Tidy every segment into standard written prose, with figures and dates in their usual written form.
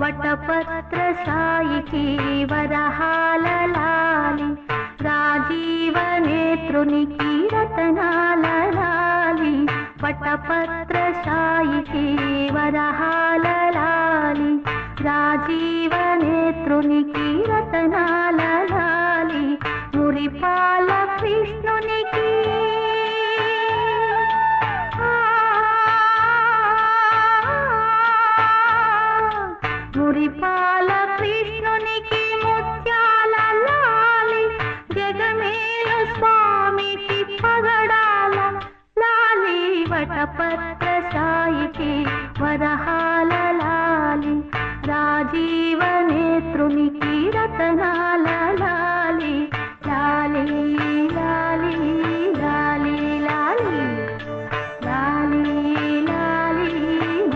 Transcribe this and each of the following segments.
వటపత్ర సాయికి వరహాల లాలి, రాజీవ నేత్రునికి రతనాల లాలి. వటపత్ర సాయికి వరహాల లాలి, రాజీవ నేత్రునికి రతనాల లాలి. మురిపాల కృష్ణునికి మురిపాల కృష్ణునికి ముత్యాల లాలి, జగమేల స్వామికి పగడాల లాలి. వటపత్ర సాయికి వరహాల లాలి, రాజీవ నేత్రునికి రతనాల లాలి. లాలి లాలి లాలి లాలి లాలి లాలి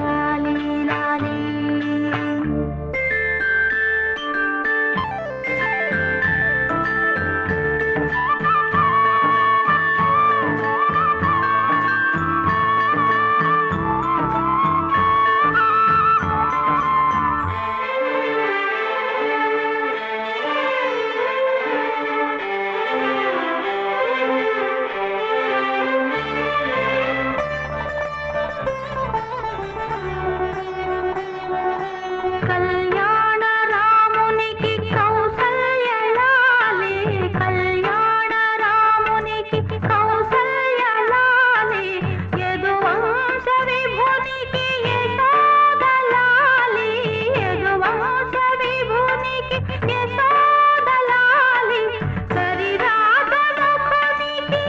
లాలి లాలి. కళ్యాణ రామునికి కౌసల్య లాలి, కళ్యాణ రామునికి కౌసల్య లాలి. యదువంశ విభునికి యశోద లాలి, యదువంశ విభునికి యశోద లాలి. కరిరాజముఖనికి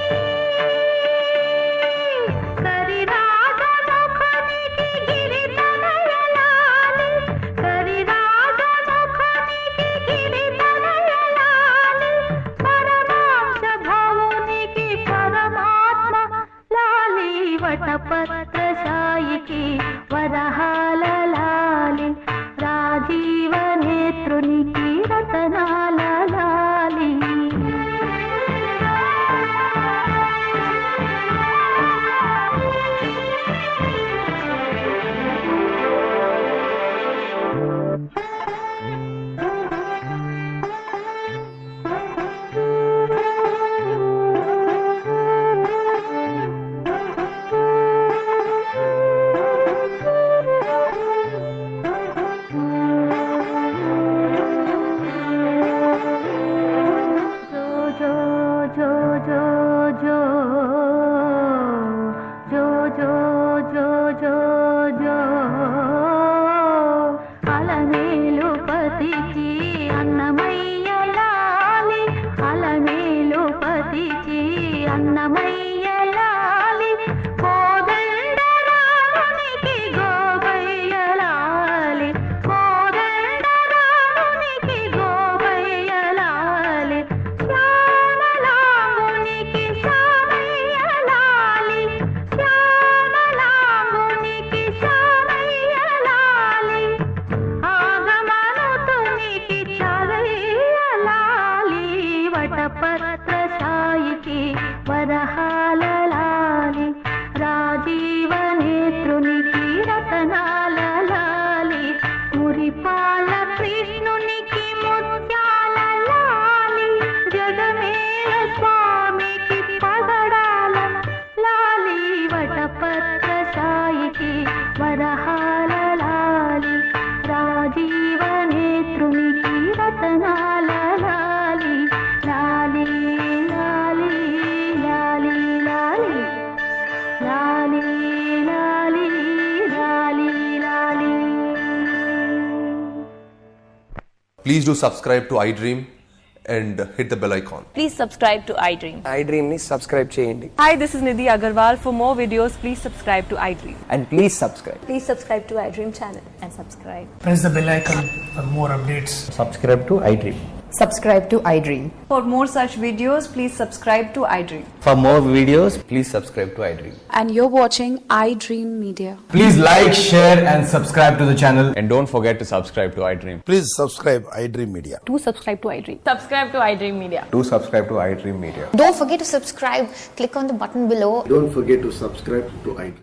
కరిరాజముఖనికి గిరితనయ లాలి, కరిరాజముఖనికి గిరితనయ లాలి. పరమాంశ భవునికి పరమాత్మ లాలి. వటపత్ర సాయికి వరహాల లాలి, రాజీవ నేత్రునికి రతనాల లాలి. జో జో జో జో జో జో జో జో జో. అలమేలు పతికి అన్నమయ్య లాలి, అలమేలు పతికి అన్నమయ్య లాలి. కోదండ రామునికి గోపయ్య లాలి, కోదండ రామునికి గోపయ్య లాలి. శ్యామలాంగునికి శ్యామయ్య లాలి, శ్యామలాంగునికి శ్యామయ్య లాలి. ఆగమనుతునికి చరయ్య లాలి. వటపత్ర సాయికి వరహాల లాలి, రాజీవ నేత్రునికి రతనాల లాలి. మురిపాల కృష్ణునికి ముత్యాల లాలి, జగమేల స్వామికి పగడాల లాలి. వటపత్ర సాయికి వరహాల లాలి, రాజీవ నేత్రునికి రతనాల లాలి. లాలి లాలి లాలి లాలి లాలి లాలి లాలి లాలి. Please do subscribe to iDream and hit the bell icon. Please subscribe to iDream. iDream ని సబ్స్క్రైబ్ చేయండి. Hi, this is Nidhi Agarwal. For more videos, please subscribe to iDream. And please subscribe. Please subscribe to iDream channel and subscribe. Press the bell icon for more updates. Subscribe to iDream. Subscribe to iDream. For more such videos, please subscribe to iDream. For more videos, please subscribe to iDream. And you're watching iDream Media. Please like, share and subscribe to the channel. And don't forget to subscribe to iDream. Please subscribe iDream Media. Do subscribe to iDream. Subscribe to iDream Media. Do subscribe to iDream Media. Don't forget to subscribe. Click on the button below. Don't forget to subscribe to iDream.